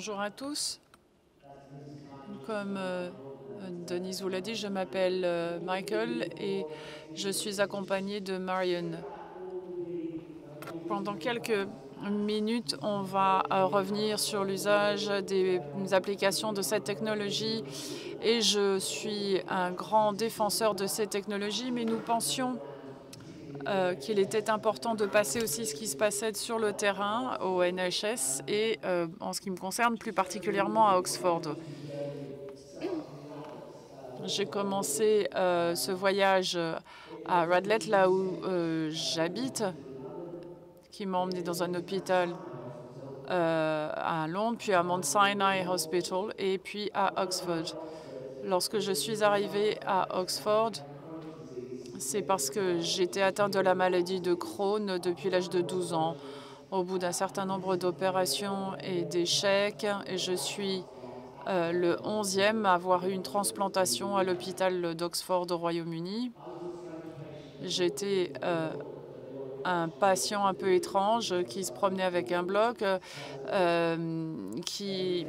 Bonjour à tous. Comme Denise vous l'a dit, je m'appelle Michael et je suis accompagné de Marion. Pendant quelques minutes, on va revenir sur l'usage des applications de cette technologie et je suis un grand défenseur de ces technologies, mais nous pensions qu'il était important de passer aussi ce qui se passait sur le terrain au NHS et en ce qui me concerne plus particulièrement à Oxford. J'ai commencé ce voyage à Radlett, là où j'habite, qui m'a emmené dans un hôpital à Londres, puis à Mount Sinai Hospital et puis à Oxford. Lorsque je suis arrivée à Oxford, c'est parce que j'étais atteinte de la maladie de Crohn depuis l'âge de 12 ans. Au bout d'un certain nombre d'opérations et d'échecs, et je suis le 11e à avoir eu une transplantation à l'hôpital d'Oxford au Royaume-Uni. J'étais un patient un peu étrange qui se promenait avec un bloc, qui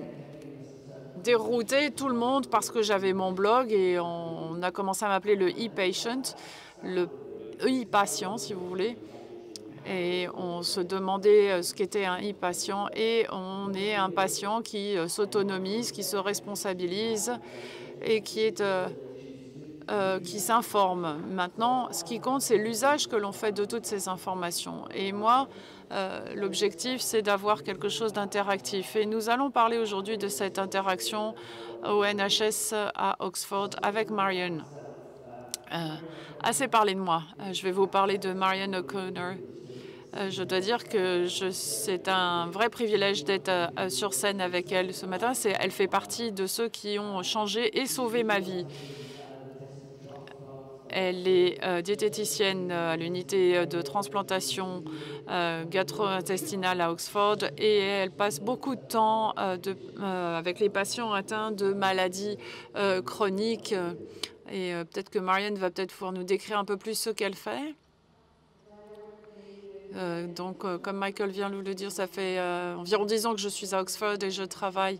déroutait tout le monde parce que j'avais mon blog et on a commencé à m'appeler le e-patient, le e-patient si vous voulez. Et on se demandait ce qu'était un e-patient et on est un patient qui s'autonomise, qui se responsabilise et qui s'informe. Maintenant, ce qui compte, c'est l'usage que l'on fait de toutes ces informations. Et moi, l'objectif, c'est d'avoir quelque chose d'interactif. Et nous allons parler aujourd'hui de cette interaction au NHS à Oxford avec Marion. Assez parlé de moi. Je vais vous parler de Marion O'Connor. Je dois dire que c'est un vrai privilège d'être sur scène avec elle ce matin. Elle fait partie de ceux qui ont changé et sauvé ma vie. Elle est diététicienne à l'unité de transplantation gastro-intestinale à Oxford et elle passe beaucoup de temps avec les patients atteints de maladies chroniques. Et peut-être que Marion va peut-être pouvoir nous décrire un peu plus ce qu'elle fait. Comme Michael vient de le dire, ça fait environ 10 ans que je suis à Oxford et je travaille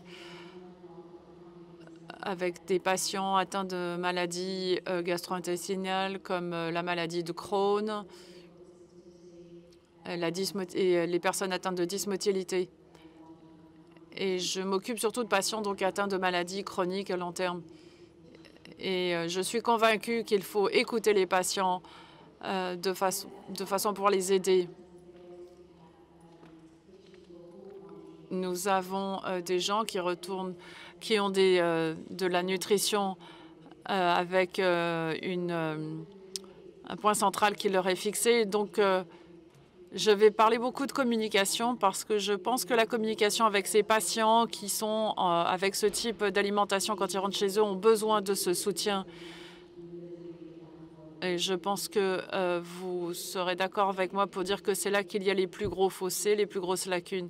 avec des patients atteints de maladies gastro-intestinales comme la maladie de Crohn et les personnes atteintes de dysmotilité. Et je m'occupe surtout de patients atteints de maladies chroniques à long terme. Et je suis convaincue qu'il faut écouter les patients de façon à pouvoir les aider. Nous avons des gens qui ont de la nutrition avec un point central qui leur est fixé. Donc, je vais parler beaucoup de communication parce que je pense que la communication avec ces patients qui sont avec ce type d'alimentation quand ils rentrent chez eux ont besoin de ce soutien. Et je pense que vous serez d'accord avec moi pour dire que c'est là qu'il y a les plus gros fossés, les plus grosses lacunes.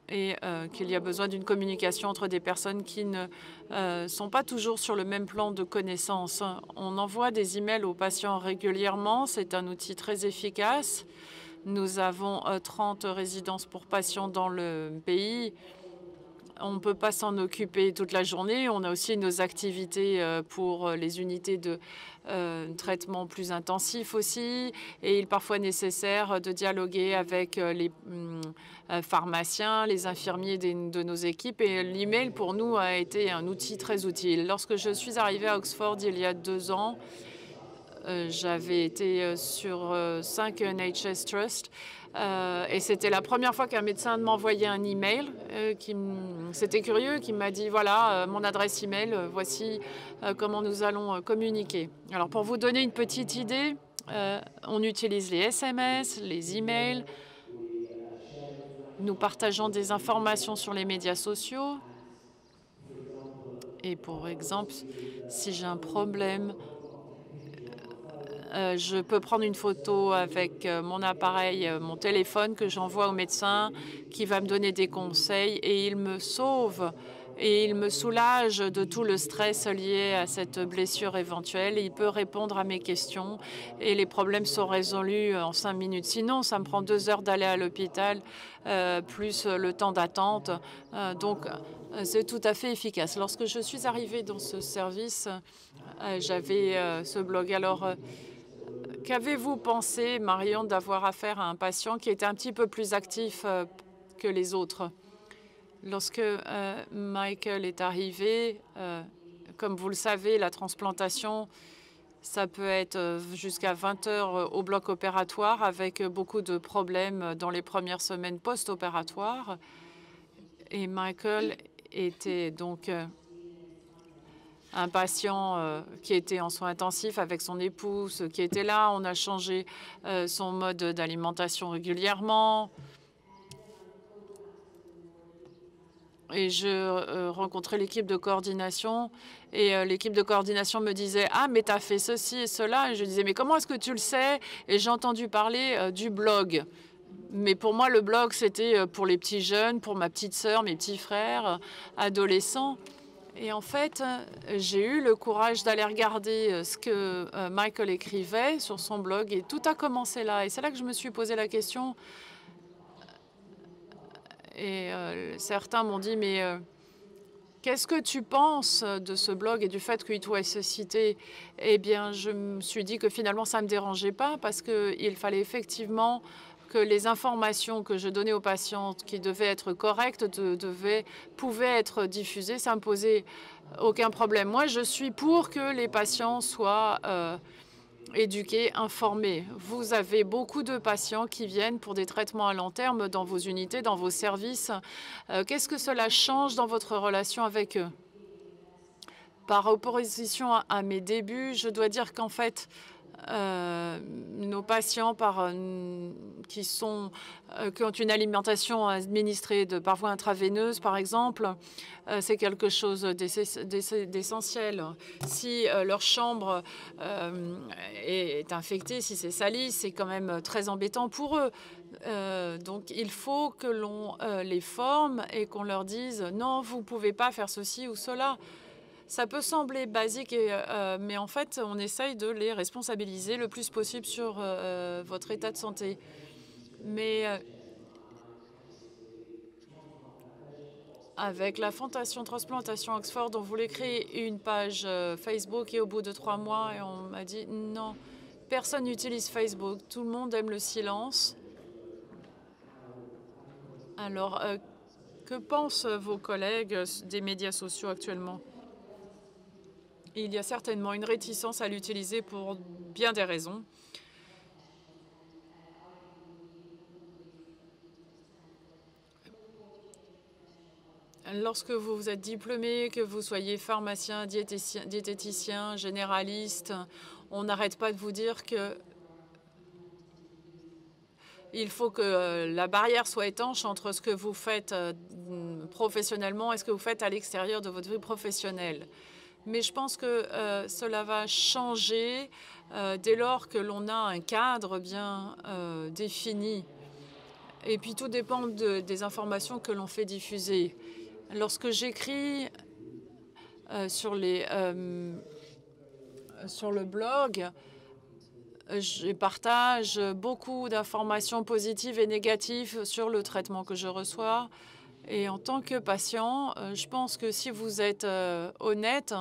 Et qu'il y a besoin d'une communication entre des personnes qui ne sont pas toujours sur le même plan de connaissance. On envoie des emails aux patients régulièrement. C'est un outil très efficace. Nous avons 30 résidences pour patients dans le pays. On ne peut pas s'en occuper toute la journée. On a aussi nos activités pour les unités de traitement plus intensif aussi. Et il est parfois nécessaire de dialoguer avec les pharmaciens, les infirmiers de nos équipes. Et l'email, pour nous, a été un outil très utile. Lorsque je suis arrivée à Oxford il y a 2 ans, j'avais été sur 5 NHS Trust et c'était la première fois qu'un médecin m'envoyait un email. C'était curieux, qui m'a dit voilà mon adresse email, voici comment nous allons communiquer. Alors pour vous donner une petite idée, on utilise les SMS, les emails. Nous partageons des informations sur les médias sociaux. Et pour exemple, si j'ai un problème, je peux prendre une photo avec mon appareil, mon téléphone que j'envoie au médecin qui va me donner des conseils et il me sauve et il me soulage de tout le stress lié à cette blessure éventuelle. Il peut répondre à mes questions et les problèmes sont résolus en 5 minutes. Sinon, ça me prend 2 heures d'aller à l'hôpital, plus le temps d'attente. Donc, c'est tout à fait efficace. Lorsque je suis arrivée dans ce service, j'avais ce blog. Alors, qu'avez-vous pensé, Marion, d'avoir affaire à un patient qui était un petit peu plus actif que les autres? Lorsque Michael est arrivé, comme vous le savez, la transplantation, ça peut être jusqu'à 20 heures au bloc opératoire avec beaucoup de problèmes dans les premières semaines post-opératoires. Et Michael était donc un patient qui était en soins intensifs avec son épouse qui était là. On a changé son mode d'alimentation régulièrement. Et je rencontrais l'équipe de coordination et l'équipe de coordination me disait « Ah, mais tu as fait ceci et cela ». Et je disais « Mais comment est-ce que tu le sais ?» Et j'ai entendu parler du blog. Mais pour moi, le blog, c'était pour les petits jeunes, pour ma petite sœur, mes petits frères, adolescents. Et en fait, j'ai eu le courage d'aller regarder ce que Michael écrivait sur son blog et tout a commencé là. Et c'est là que je me suis posé la question. Et certains m'ont dit, mais qu'est-ce que tu penses de ce blog et du fait qu'il soit cité? Eh bien, je me suis dit que finalement, ça ne me dérangeait pas parce qu'il fallait effectivement que les informations que je donnais aux patientes qui devaient être correctes pouvaient être diffusées. Ça ne me posait aucun problème. Moi, je suis pour que les patients soient éduqués, informés. Vous avez beaucoup de patients qui viennent pour des traitements à long terme dans vos unités, dans vos services. Qu'est-ce que cela change dans votre relation avec eux? Par opposition à mes débuts, je dois dire qu'en fait, nos patients qui ont une alimentation administrée par voie intraveineuse, par exemple, c'est quelque chose d'essentiel. Si leur chambre est infectée, si c'est sali, c'est quand même très embêtant pour eux. Donc, il faut que l'on les forme et qu'on leur dise « Non, vous ne pouvez pas faire ceci ou cela ». Ça peut sembler basique, mais en fait, on essaye de les responsabiliser le plus possible sur votre état de santé. Mais avec la Fondation Transplantation Oxford, on voulait créer une page Facebook et au bout de 3 mois, on m'a dit non, personne n'utilise Facebook, tout le monde aime le silence. Alors, que pensent vos collègues des médias sociaux actuellement? Il y a certainement une réticence à l'utiliser pour bien des raisons. Lorsque vous êtes diplômé, que vous soyez pharmacien, diététicien, généraliste, on n'arrête pas de vous dire que il faut que la barrière soit étanche entre ce que vous faites professionnellement et ce que vous faites à l'extérieur de votre vie professionnelle. Mais je pense que cela va changer dès lors que l'on a un cadre bien défini. Et puis tout dépend des informations que l'on fait diffuser. Lorsque j'écris sur le blog, je partage beaucoup d'informations positives et négatives sur le traitement que je reçois. Et en tant que patient, je pense que si vous êtes honnête,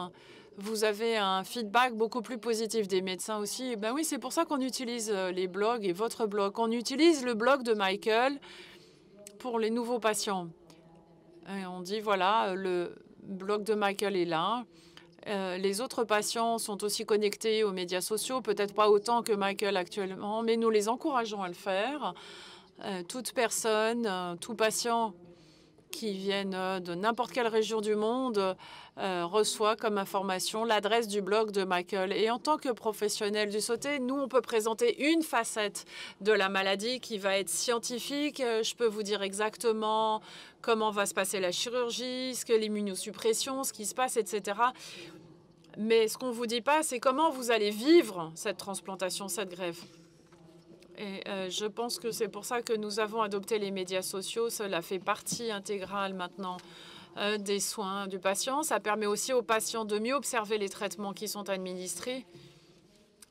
vous avez un feedback beaucoup plus positif des médecins aussi. Ben oui, c'est pour ça qu'on utilise les blogs et votre blog. On utilise le blog de Michael pour les nouveaux patients. Et on dit, voilà, le blog de Michael est là. Les autres patients sont aussi connectés aux médias sociaux, peut-être pas autant que Michael actuellement, mais nous les encourageons à le faire. Toute personne, tout patient qui viennent de n'importe quelle région du monde reçoit comme information l'adresse du blog de Michael. Et en tant que professionnel du sauté, nous, on peut présenter une facette de la maladie qui va être scientifique. Je peux vous dire exactement comment va se passer la chirurgie, ce que l'immunosuppression, ce qui se passe, etc. Mais ce qu'on ne vous dit pas, c'est comment vous allez vivre cette transplantation, cette greffe. Et je pense que c'est pour ça que nous avons adopté les médias sociaux. Cela fait partie intégrale maintenant des soins du patient. Ça permet aussi aux patients de mieux observer les traitements qui sont administrés.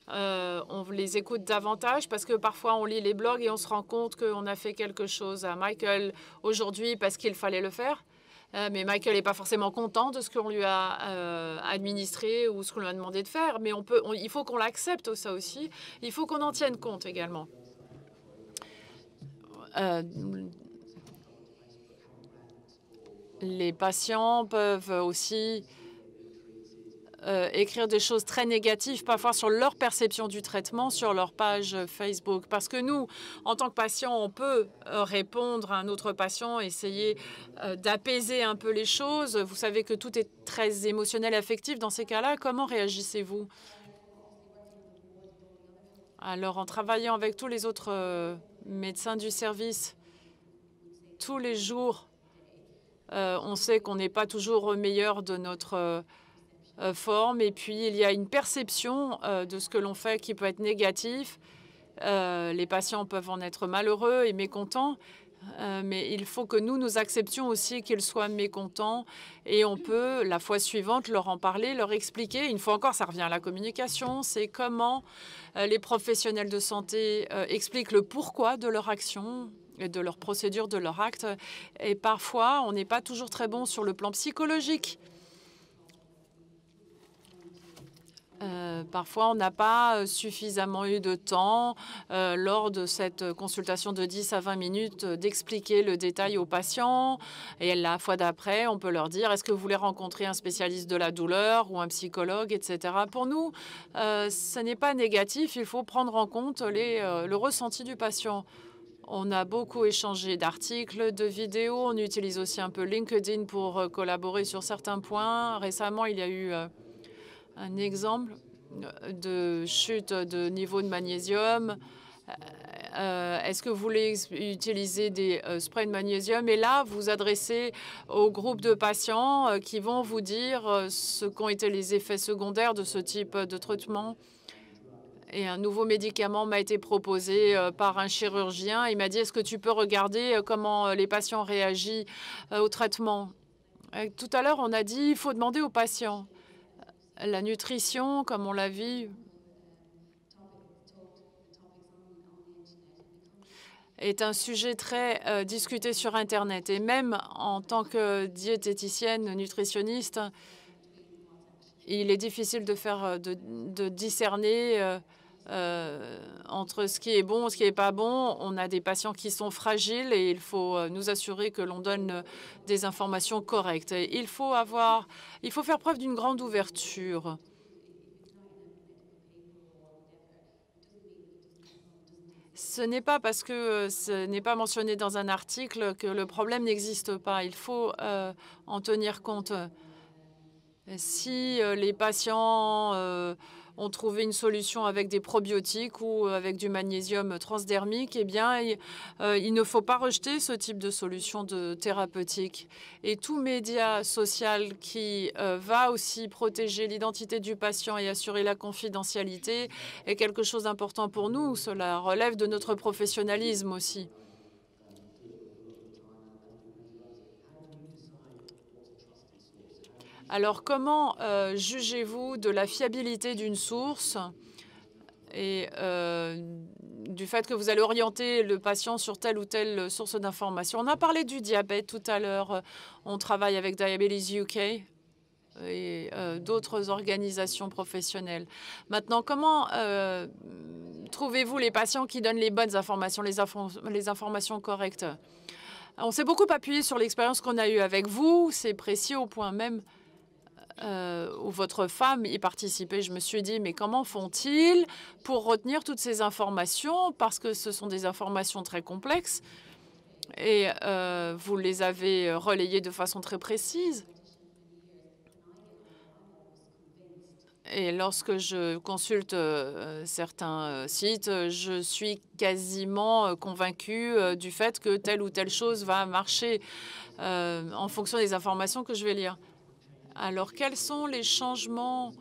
On les écoute davantage parce que parfois on lit les blogs et on se rend compte qu'on a fait quelque chose à Michael aujourd'hui parce qu'il fallait le faire. Mais Michael n'est pas forcément content de ce qu'on lui a administré ou ce qu'on lui a demandé de faire. Mais il faut qu'on l'accepte, ça aussi. Il faut qu'on en tienne compte également. Les patients peuvent aussi écrire des choses très négatives, parfois sur leur perception du traitement, sur leur page Facebook. Parce que nous, en tant que patients, on peut répondre à un autre patient, essayer d'apaiser un peu les choses. Vous savez que tout est très émotionnel et affectif dans ces cas-là. Comment réagissez-vous? Alors, en travaillant avec tous les autres médecins du service, tous les jours, on sait qu'on n'est pas toujours au meilleur de notre forme. Et puis, il y a une perception de ce que l'on fait qui peut être négatif. Les patients peuvent en être malheureux et mécontents. Mais il faut que nous acceptions aussi qu'ils soient mécontents. Et on peut, la fois suivante, leur en parler, leur expliquer. Une fois encore, ça revient à la communication. C'est comment les professionnels de santé expliquent le pourquoi de leur action, et de leur procédure, de leur acte. Et parfois, on n'est pas toujours très bon sur le plan psychologique. Parfois, on n'a pas suffisamment eu de temps lors de cette consultation de 10 à 20 minutes d'expliquer le détail aux patients. Et la fois d'après, on peut leur dire, est-ce que vous voulez rencontrer un spécialiste de la douleur ou un psychologue, etc. Pour nous, ce n'est pas négatif. Il faut prendre en compte le ressenti du patient. On a beaucoup échangé d'articles, de vidéos. On utilise aussi un peu LinkedIn pour collaborer sur certains points. Récemment, il y a eu un exemple de chute de niveau de magnésium. Est-ce que vous voulez utiliser des sprays de magnésium? Et là, vous adressez au groupe de patients qui vont vous dire ce qu'ont été les effets secondaires de ce type de traitement. Et un nouveau médicament m'a été proposé par un chirurgien. Il m'a dit, est-ce que tu peux regarder comment les patients réagissent au traitement? Tout à l'heure, on a dit, il faut demander aux patients. La nutrition, comme on l'a vu, est un sujet très discuté sur Internet. Et même en tant que diététicienne, nutritionniste, il est difficile de discerner entre ce qui est bon et ce qui n'est pas bon. On a des patients qui sont fragiles et il faut nous assurer que l'on donne des informations correctes. Et il faut faire preuve d'une grande ouverture. Ce n'est pas parce que ce n'est pas mentionné dans un article que le problème n'existe pas. Il faut en tenir compte. Si les patients ont trouvé une solution avec des probiotiques ou avec du magnésium transdermique, eh bien, il ne faut pas rejeter ce type de solution thérapeutique. Et tout média social qui va aussi protéger l'identité du patient et assurer la confidentialité est quelque chose d'important pour nous. Cela relève de notre professionnalisme aussi. Alors, comment jugez-vous de la fiabilité d'une source et du fait que vous allez orienter le patient sur telle ou telle source d'information? On a parlé du diabète tout à l'heure. On travaille avec Diabetes UK et d'autres organisations professionnelles. Maintenant, comment trouvez-vous les patients qui donnent les bonnes informations, les informations correctes? On s'est beaucoup appuyé sur l'expérience qu'on a eue avec vous. C'est précis au point même où votre femme y participait. Je me suis dit, mais comment font-ils pour retenir toutes ces informations? Parce que ce sont des informations très complexes et vous les avez relayées de façon très précise. Et lorsque je consulte certains sites, je suis quasiment convaincue du fait que telle ou telle chose va marcher en fonction des informations que je vais lire. Alors, quels sont les changements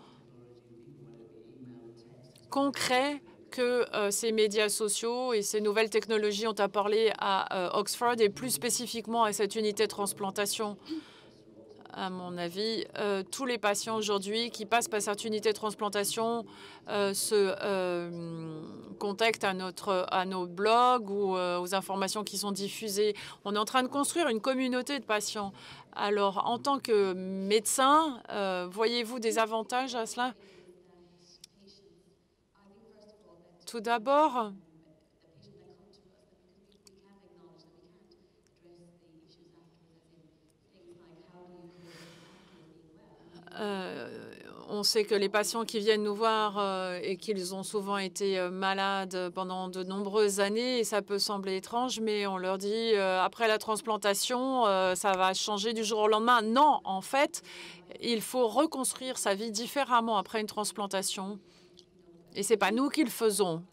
concrets que ces médias sociaux et ces nouvelles technologies ont apporté à Oxford et plus spécifiquement à cette unité de transplantation? À mon avis, tous les patients aujourd'hui qui passent par cette unité de transplantation se contactent à nos blogs ou aux informations qui sont diffusées. On est en train de construire une communauté de patients. Alors, en tant que médecin, voyez-vous des avantages à cela? Tout d'abord, on sait que les patients qui viennent nous voir et qu'ils ont souvent été malades pendant de nombreuses années, et ça peut sembler étrange, mais on leur dit après la transplantation, ça va changer du jour au lendemain. Non, en fait, il faut reconstruire sa vie différemment après une transplantation. Et ce n'est pas nous qui le faisons.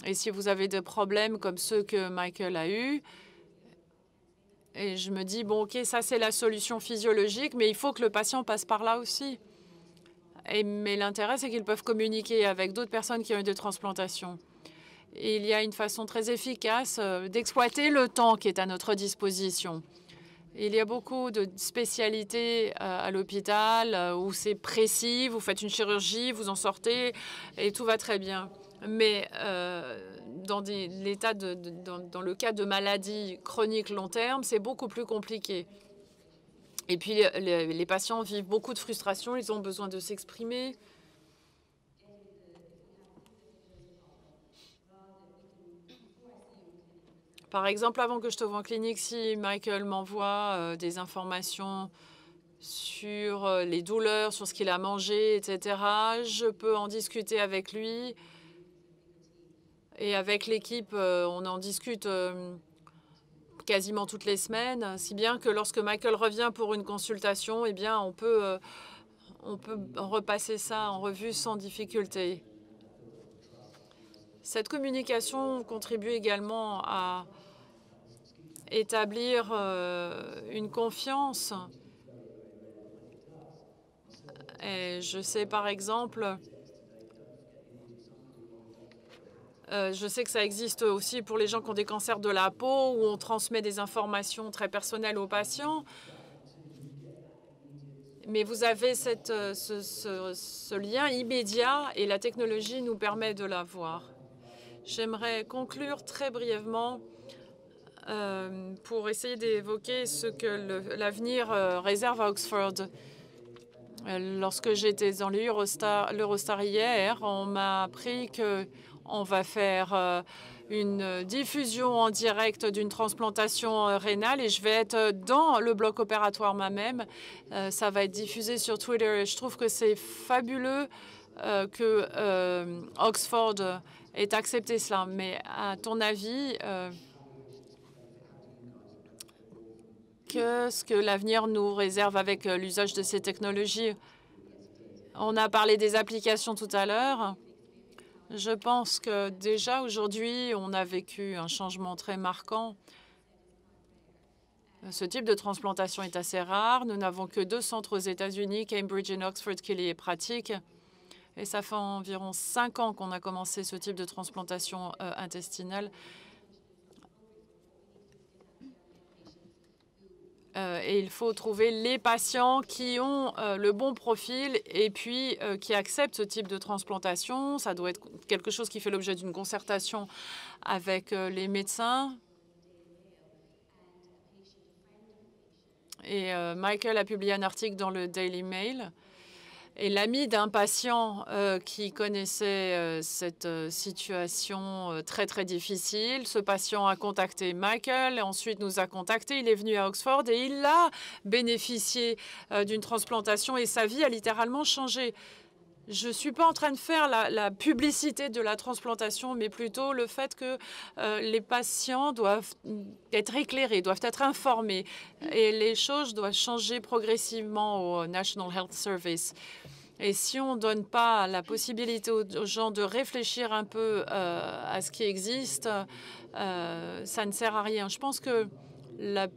Et si vous avez des problèmes comme ceux que Michael a eus, et je me dis, bon, OK, ça c'est la solution physiologique, mais il faut que le patient passe par là aussi. Mais l'intérêt, c'est qu'ils peuvent communiquer avec d'autres personnes qui ont eu des transplantations. Et il y a une façon très efficace d'exploiter le temps qui est à notre disposition. Il y a beaucoup de spécialités à l'hôpital où c'est précis, vous faites une chirurgie, vous en sortez et tout va très bien. Mais dans le cas de maladies chroniques long terme, c'est beaucoup plus compliqué. Et puis, les patients vivent beaucoup de frustration, ils ont besoin de s'exprimer. Par exemple, avant que je te voie en clinique, si Michael m'envoie des informations sur les douleurs, sur ce qu'il a mangé, etc., je peux en discuter avec lui. Et avec l'équipe, on en discute quasiment toutes les semaines, si bien que lorsque Michael revient pour une consultation, eh bien, on peut repasser ça en revue sans difficulté. Cette communication contribue également à établir une confiance. Et je sais par exemple, je sais que ça existe aussi pour les gens qui ont des cancers de la peau, où on transmet des informations très personnelles aux patients. Mais vous avez ce lien immédiat et la technologie nous permet de l'avoir. J'aimerais conclure très brièvement pour essayer d'évoquer ce que l'avenir réserve à Oxford. Lorsque j'étais dans l'Eurostar hier, on m'a appris qu'on va faire une diffusion en direct d'une transplantation rénale et je vais être dans le bloc opératoire moi-même. Ça va être diffusé sur Twitter et je trouve que c'est fabuleux que Oxford ait accepté cela. Mais à ton avis, qu'est-ce que l'avenir nous réserve avec l'usage de ces technologies? On a parlé des applications tout à l'heure. Je pense que déjà aujourd'hui, on a vécu un changement très marquant. Ce type de transplantation est assez rare. Nous n'avons que 2 centres aux États-Unis, Cambridge et Oxford, qui les pratiquent. Et ça fait environ 5 ans qu'on a commencé ce type de transplantation intestinale. Et il faut trouver les patients qui ont le bon profil et puis qui acceptent ce type de transplantation. Ça doit être quelque chose qui fait l'objet d'une concertation avec les médecins. Et Michael a publié un article dans le Daily Mail. Et l'ami d'un patient qui connaissait cette situation très, très difficile, ce patient a contacté Michael, et ensuite nous a contactés. Il est venu à Oxford et il a bénéficié d'une transplantation et sa vie a littéralement changé. Je ne suis pas en train de faire la publicité de la transplantation, mais plutôt le fait que les patients doivent être éclairés, doivent être informés. Et les choses doivent changer progressivement au National Health Service. Et si on ne donne pas la possibilité aux gens de réfléchir un peu à ce qui existe, ça ne sert à rien. Je pense que la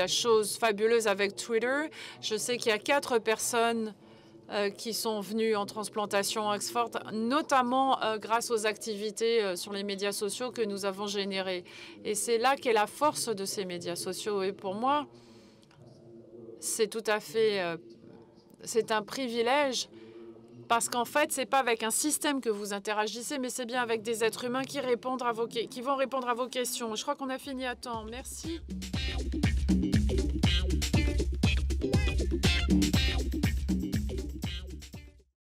chose fabuleuse avec Twitter, je sais qu'il y a 4 personnes qui sont venus en transplantation à Oxford, notamment grâce aux activités sur les médias sociaux que nous avons générées. Et c'est là qu'est la force de ces médias sociaux. Et pour moi, c'est tout à fait... c'est un privilège parce qu'en fait, ce n'est pas avec un système que vous interagissez, mais c'est bien avec des êtres humains qui vont répondre à vos questions. Je crois qu'on a fini à temps. Merci.